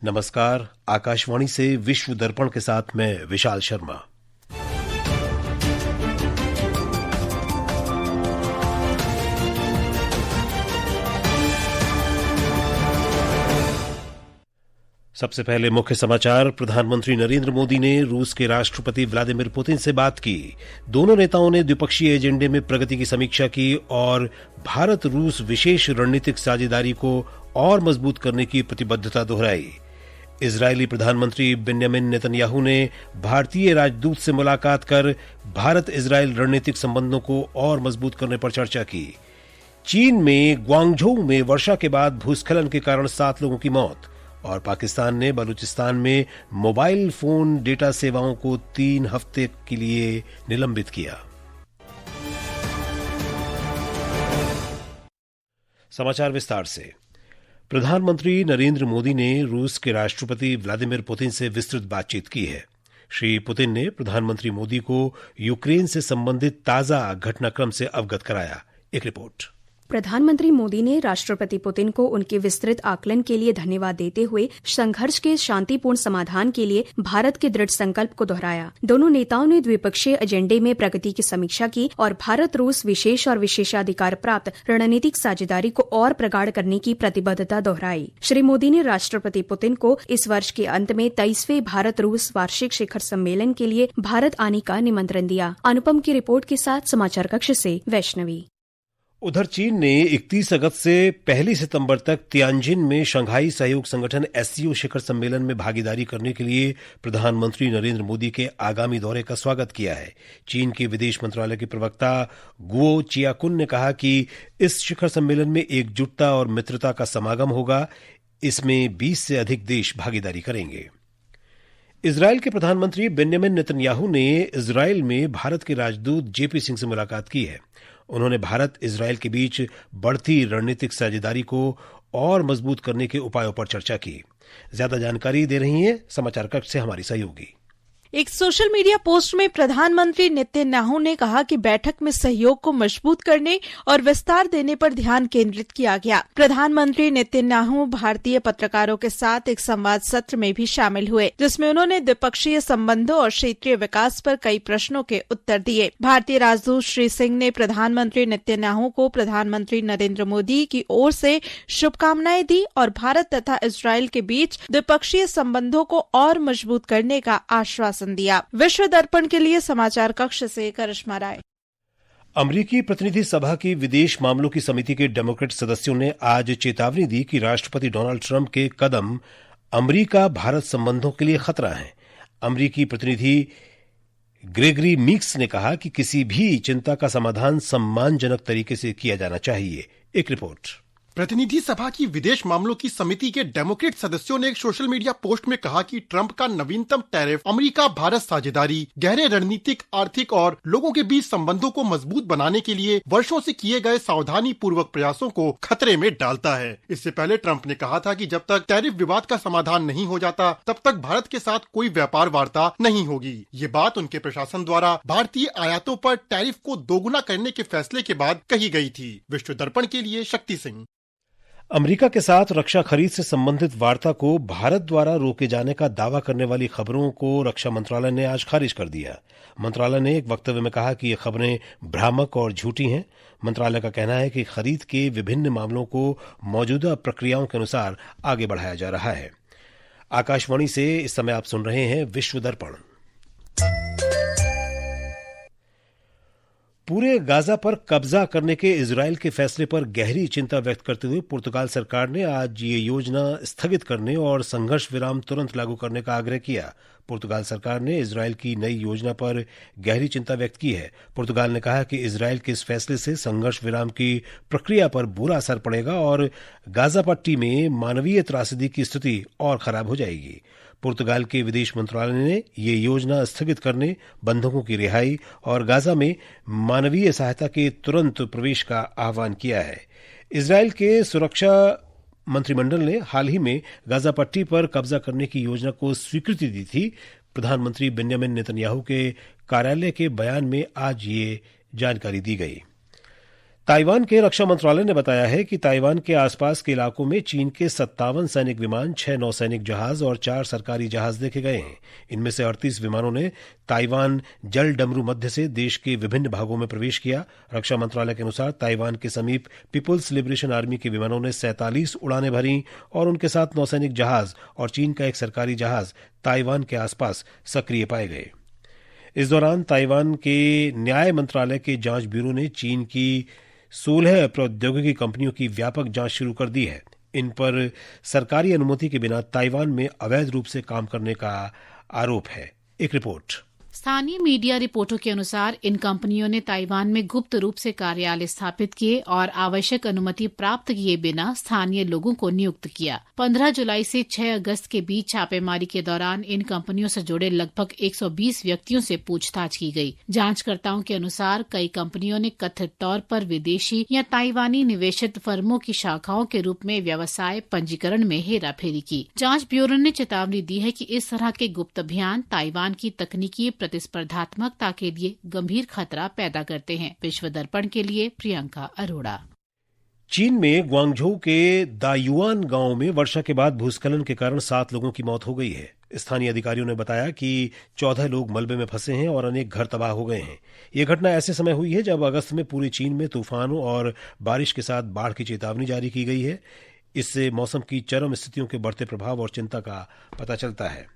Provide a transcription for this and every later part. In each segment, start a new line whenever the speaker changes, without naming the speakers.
नमस्कार। आकाशवाणी से विश्व दर्पण के साथ मैं विशाल शर्मा। सबसे पहले मुख्य समाचार। प्रधानमंत्री नरेंद्र मोदी ने रूस के राष्ट्रपति व्लादिमीर पुतिन से बात की। दोनों नेताओं ने द्विपक्षीय एजेंडे में प्रगति की समीक्षा की और भारत रूस विशेष रणनीतिक साझेदारी को और मजबूत करने की प्रतिबद्धता दोहराई। इजरायली प्रधानमंत्री बेंजामिन नेतन्याहू ने भारतीय राजदूत से मुलाकात कर भारत इजरायल रणनीतिक संबंधों को और मजबूत करने पर चर्चा की। चीन में ग्वांगझोउ में वर्षा के बाद भूस्खलन के कारण 7 लोगों की मौत और पाकिस्तान ने बलूचिस्तान में मोबाइल फोन डेटा सेवाओं को 3 हफ्ते के लिए निलंबित किया। समाचार विस्तार से। प्रधानमंत्री नरेंद्र मोदी ने रूस के राष्ट्रपति व्लादिमीर पुतिन से विस्तृत बातचीत की है। श्री पुतिन ने प्रधानमंत्री मोदी को यूक्रेन से संबंधित ताजा घटनाक्रम से अवगत कराया। एक रिपोर्ट।
प्रधानमंत्री मोदी ने राष्ट्रपति पुतिन को उनके विस्तृत आकलन के लिए धन्यवाद देते हुए संघर्ष के शांतिपूर्ण समाधान के लिए भारत के दृढ़ संकल्प को दोहराया। दोनों नेताओं ने द्विपक्षीय एजेंडे में प्रगति की समीक्षा की और भारत रूस विशेष और विशेषाधिकार प्राप्त रणनीतिक साझेदारी को और प्रगाढ़ करने की प्रतिबद्धता दोहराई। श्री मोदी ने राष्ट्रपति पुतिन को इस वर्ष के अंत में 23वें भारत रूस वार्षिक शिखर सम्मेलन के लिए भारत आने का निमंत्रण दिया। अनुपम की रिपोर्ट के साथ समाचार कक्ष से वैष्णवी।
उधर चीन ने 31 अगस्त से 1 सितंबर तक तियानजिन में शंघाई सहयोग संगठन एससीओ शिखर सम्मेलन में भागीदारी करने के लिए प्रधानमंत्री नरेंद्र मोदी के आगामी दौरे का स्वागत किया है। चीन के विदेश मंत्रालय के प्रवक्ता गुओ चियाकुन ने कहा कि इस शिखर सम्मेलन में एकजुटता और मित्रता का समागम होगा। इसमें 20 से अधिक देश भागीदारी करेंगे। इजरायल के प्रधानमंत्री बेंजामिन नेतन्याहू ने इजरायल में भारत के राजदूत जेपी सिंह से मुलाकात की है। उन्होंने भारत इजरायल के बीच बढ़ती रणनीतिक साझेदारी को और मजबूत करने के उपायों पर चर्चा की। ज्यादा जानकारी दे रही हैं समाचार कक्ष से हमारी सहयोगी।
एक सोशल मीडिया पोस्ट में प्रधानमंत्री नेतन्याहू ने कहा कि बैठक में सहयोग को मजबूत करने और विस्तार देने पर ध्यान केंद्रित किया गया। प्रधानमंत्री नेतन्याहू भारतीय पत्रकारों के साथ एक संवाद सत्र में भी शामिल हुए, जिसमें उन्होंने द्विपक्षीय संबंधों और क्षेत्रीय विकास पर कई प्रश्नों के उत्तर दिए। भारतीय राजदूत श्री सिंह ने प्रधानमंत्री नेतन्याहू को प्रधानमंत्री नरेंद्र मोदी की ओर से शुभकामनाएं दी और भारत तथा इजरायल के बीच द्विपक्षीय संबंधों को और मजबूत करने का आश्वासन दिया। विश्व दर्पण के लिए समाचार कक्ष से करिश्मा राय।
अमरीकी प्रतिनिधि सभा की विदेश मामलों की समिति के डेमोक्रेट सदस्यों ने आज चेतावनी दी कि राष्ट्रपति डोनाल्ड ट्रंप के कदम अमरीका भारत संबंधों के लिए खतरा हैं। अमरीकी प्रतिनिधि ग्रेगरी मीक्स ने कहा कि किसी भी चिंता का समाधान सम्मानजनक तरीके से किया जाना चाहिए। एक रिपोर्ट।
प्रतिनिधि सभा की विदेश मामलों की समिति के डेमोक्रेट सदस्यों ने एक सोशल मीडिया पोस्ट में कहा कि ट्रंप का नवीनतम टैरिफ अमेरिका भारत साझेदारी, गहरे रणनीतिक, आर्थिक और लोगों के बीच संबंधों को मजबूत बनाने के लिए वर्षों से किए गए सावधानी पूर्वक प्रयासों को खतरे में डालता है। इससे पहले ट्रंप ने कहा था कि जब तक टैरिफ विवाद का समाधान नहीं हो जाता तब तक भारत के साथ कोई व्यापार वार्ता नहीं होगी। ये बात उनके प्रशासन द्वारा भारतीय आयातों पर टैरिफ को दोगुना करने के फैसले के बाद कही गई थी। विश्व दर्पण के लिए शक्ति सिंह।
अमेरिका के साथ रक्षा खरीद से संबंधित वार्ता को भारत द्वारा रोके जाने का दावा करने वाली खबरों को रक्षा मंत्रालय ने आज खारिज कर दिया। मंत्रालय ने एक वक्तव्य में कहा कि ये खबरें भ्रामक और झूठी हैं। मंत्रालय का कहना है कि खरीद के विभिन्न मामलों को मौजूदा प्रक्रियाओं के अनुसार आगे बढ़ाया जा रहा है। आकाशवाणी से इस समय आप सुन रहे हैं विश्व दर्पण। पूरे गाजा पर कब्जा करने के इजरायल के फैसले पर गहरी चिंता व्यक्त करते हुए पुर्तगाल सरकार ने आज ये योजना स्थगित करने और संघर्ष विराम तुरंत लागू करने का आग्रह किया। पुर्तगाल सरकार ने इजरायल की नई योजना पर गहरी चिंता व्यक्त की है। पुर्तगाल ने कहा कि इजरायल के इस फैसले से संघर्ष विराम की प्रक्रिया पर बुरा असर पड़ेगा और गाजा पट्टी में मानवीय त्रासदी की स्थिति और खराब हो जाएगी। पुर्तगाल के विदेश मंत्रालय ने ये योजना स्थगित करने, बंधकों की रिहाई और गाजा में मानवीय सहायता के तुरंत प्रवेश का आह्वान किया है। इजरायल के सुरक्षा मंत्रिमंडल ने हाल ही में गाजा पट्टी पर कब्जा करने की योजना को स्वीकृति दी थी। प्रधानमंत्री बेंजामिन नेतन्याहू के कार्यालय के बयान में आज ये जानकारी दी गई। ताइवान के रक्षा मंत्रालय ने बताया है कि ताइवान के आसपास के इलाकों में चीन के 57 सैनिक विमान, 6 नौसैनिक जहाज और 4 सरकारी जहाज देखे गए हैं। इनमें से 38 विमानों ने ताइवान जल डमरू मध्य से देश के विभिन्न भागों में प्रवेश किया। रक्षा मंत्रालय के अनुसार ताइवान के समीप पीपुल्स लिबरेशन आर्मी के विमानों ने 47 उड़ानें भरी और उनके साथ नौसैनिक जहाज और चीन का एक सरकारी जहाज ताइवान के आसपास सक्रिय पाए गए। इस दौरान ताइवान के न्याय मंत्रालय के जांच ब्यूरो ने चीन की 16 प्रौद्योगिकी कंपनियों की व्यापक जांच शुरू कर दी है। इन पर सरकारी अनुमति के बिना ताइवान में अवैध रूप से काम करने का आरोप है। एक रिपोर्ट।
स्थानीय मीडिया रिपोर्टों के अनुसार इन कंपनियों ने ताइवान में गुप्त रूप से कार्यालय स्थापित किए और आवश्यक अनुमति प्राप्त किए बिना स्थानीय लोगों को नियुक्त किया। 15 जुलाई से 6 अगस्त के बीच छापेमारी के दौरान इन कंपनियों से जुड़े लगभग 120 व्यक्तियों से पूछताछ की गई। जांचकर्ताओं के अनुसार कई कंपनियों ने कथित तौर पर विदेशी या ताइवानी निवेशित फर्मों की शाखाओं के रूप में व्यवसाय पंजीकरण में हेराफेरी की। जांच ब्यूरो ने चेतावनी दी है कि इस तरह के गुप्त अभियान ताइवान की तकनीकी प्रतिस्पर्धात्मकता के लिए गंभीर खतरा पैदा करते हैं। विश्व दर्पण के लिए प्रियंका अरोड़ा।
चीन में ग्वांगझोउ के दायुआन गांव में वर्षा के बाद भूस्खलन के कारण 7 लोगों की मौत हो गई है। स्थानीय अधिकारियों ने बताया कि 14 लोग मलबे में फंसे हैं और अनेक घर तबाह हो गए हैं। यह घटना ऐसे समय हुई है जब अगस्त में पूरे चीन में तूफानों और बारिश के साथ बाढ़ की चेतावनी जारी की गई है। इससे मौसम की चरम स्थितियों के बढ़ते प्रभाव और चिंता का पता चलता है।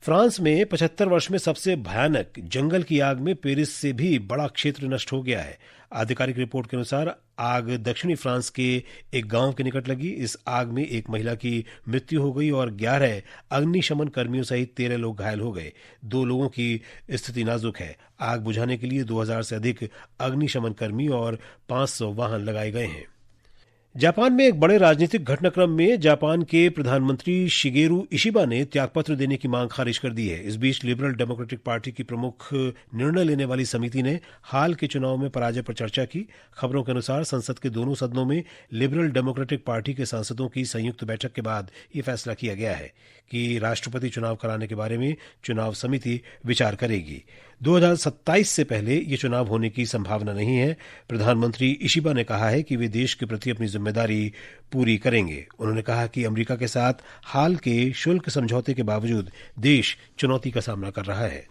फ्रांस में 75 वर्ष में सबसे भयानक जंगल की आग में पेरिस से भी बड़ा क्षेत्र नष्ट हो गया है। आधिकारिक रिपोर्ट के अनुसार आग दक्षिणी फ्रांस के एक गांव के निकट लगी। इस आग में एक महिला की मृत्यु हो गई और 11 अग्निशमन कर्मियों सहित 13 लोग घायल हो गए। 2 लोगों की स्थिति नाजुक है। आग बुझाने के लिए 2000 से अधिक अग्निशमन कर्मी और 500 वाहन लगाए गए हैं। जापान में एक बड़े राजनीतिक घटनाक्रम में जापान के प्रधानमंत्री शिगेरू इशिबा ने त्यागपत्र देने की मांग खारिज कर दी है। इस बीच लिबरल डेमोक्रेटिक पार्टी की प्रमुख निर्णय लेने वाली समिति ने हाल के चुनाव में पराजय पर चर्चा की। खबरों के अनुसार संसद के दोनों सदनों में लिबरल डेमोक्रेटिक पार्टी के सांसदों की संयुक्त बैठक के बाद यह फैसला किया गया है कि राष्ट्रपति चुनाव कराने के बारे में चुनाव समिति विचार करेगी। 2027 से पहले ये चुनाव होने की संभावना नहीं है। प्रधानमंत्री इशिबा ने कहा है कि वे देश के प्रति अपनी जिम्मेदारी पूरी करेंगे। उन्होंने कहा कि अमेरिका के साथ हाल के शुल्क समझौते के बावजूद देश चुनौती का सामना कर रहा है।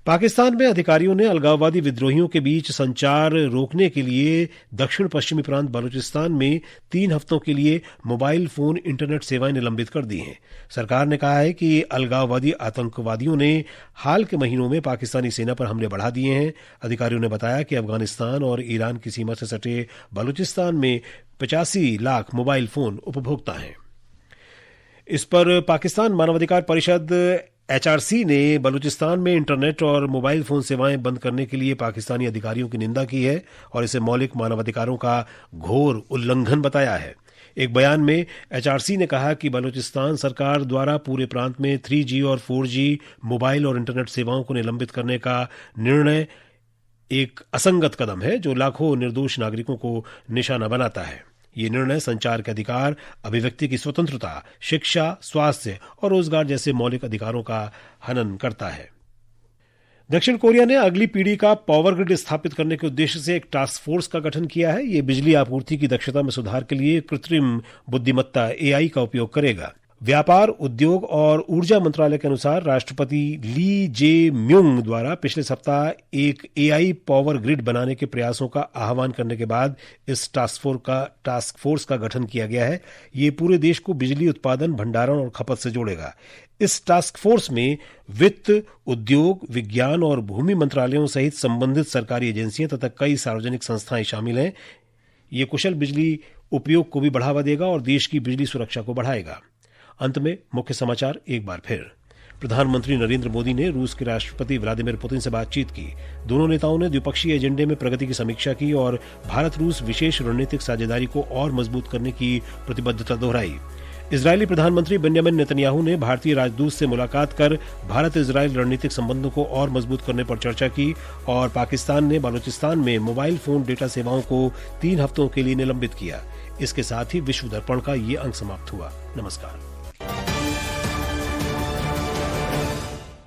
पाकिस्तान में अधिकारियों ने अलगाववादी विद्रोहियों के बीच संचार रोकने के लिए दक्षिण पश्चिमी प्रांत बलूचिस्तान में 3 हफ्तों के लिए मोबाइल फोन इंटरनेट सेवाएं निलंबित कर दी हैं। सरकार ने कहा है कि अलगाववादी आतंकवादियों ने हाल के महीनों में पाकिस्तानी सेना पर हमले बढ़ा दिए हैं। अधिकारियों ने बताया कि अफगानिस्तान और ईरान की सीमा से सटे बलूचिस्तान में 85 लाख मोबाइल फोन उपभोक्ता हैं। इस पर पाकिस्तान मानवाधिकार परिषद HRC ने बलूचिस्तान में इंटरनेट और मोबाइल फोन सेवाएं बंद करने के लिए पाकिस्तानी अधिकारियों की निंदा की है और इसे मौलिक मानवाधिकारों का घोर उल्लंघन बताया है। एक बयान में HRC ने कहा कि बलूचिस्तान सरकार द्वारा पूरे प्रांत में 3G और 4G मोबाइल और इंटरनेट सेवाओं को निलंबित करने का निर्णय एक असंगत कदम है जो लाखों निर्दोष नागरिकों को निशाना बनाता है। ये निर्णय संचार के अधिकार, अभिव्यक्ति की स्वतंत्रता, शिक्षा, स्वास्थ्य और रोजगार जैसे मौलिक अधिकारों का हनन करता है। दक्षिण कोरिया ने अगली पीढ़ी का पावर ग्रिड स्थापित करने के उद्देश्य से एक टास्क फोर्स का गठन किया है। ये बिजली आपूर्ति की दक्षता में सुधार के लिए कृत्रिम बुद्धिमत्ता AI का उपयोग करेगा। व्यापार, उद्योग और ऊर्जा मंत्रालय के अनुसार राष्ट्रपति ली जे म्यूंग द्वारा पिछले सप्ताह एक AI पावर ग्रिड बनाने के प्रयासों का आह्वान करने के बाद इस टास्क फोर्स का गठन किया गया है। ये पूरे देश को बिजली उत्पादन, भंडारण और खपत से जोड़ेगा। इस टास्क फोर्स में वित्त, उद्योग, विज्ञान और भूमि मंत्रालयों सहित संबंधित सरकारी एजेंसियां तथा कई सार्वजनिक संस्थाएं शामिल हैं। ये कुशल बिजली उपयोग को भी बढ़ावा देगा और देश की बिजली सुरक्षा को बढ़ाएगा। अंत में मुख्य समाचार एक बार फिर। प्रधानमंत्री नरेंद्र मोदी ने रूस के राष्ट्रपति व्लादिमीर पुतिन से बातचीत की। दोनों नेताओं ने द्विपक्षीय एजेंडे में प्रगति की समीक्षा की और भारत रूस विशेष रणनीतिक साझेदारी को और मजबूत करने की प्रतिबद्धता दोहराई। इजरायली प्रधानमंत्री बेंजामिन नेतन्याहू ने भारतीय राजदूत से मुलाकात कर भारत इजरायल रणनीतिक संबंधों को और मजबूत करने पर चर्चा की और पाकिस्तान ने बलूचिस्तान में मोबाइल फोन डेटा सेवाओं को 3 हफ्तों के लिए निलंबित किया। इसके साथ ही विश्व दर्पण का ये अंक समाप्त हुआ। नमस्कार।